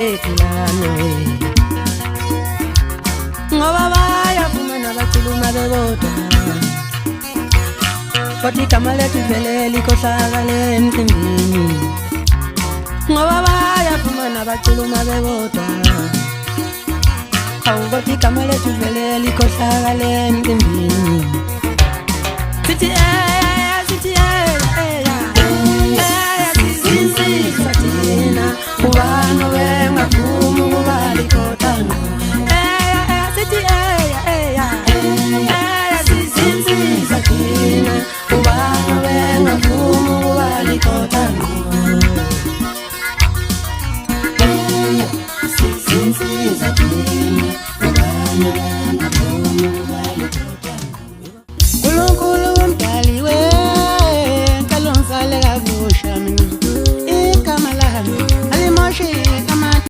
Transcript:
ekulano ngoba bayafumana baciluma bebodwa kodwa igama lethu vele likhohlakale emcimbini ngoba bayafumana baciluma bebodwa kodwa igama lethu vele likhohlakale emcimbini sithi sithi sizinsizwa thina ubani obengavuma ukuba likhothano sithi sizinsizwa thina ubani obengavuma ukuba likhothano sizinsizwa thina ubani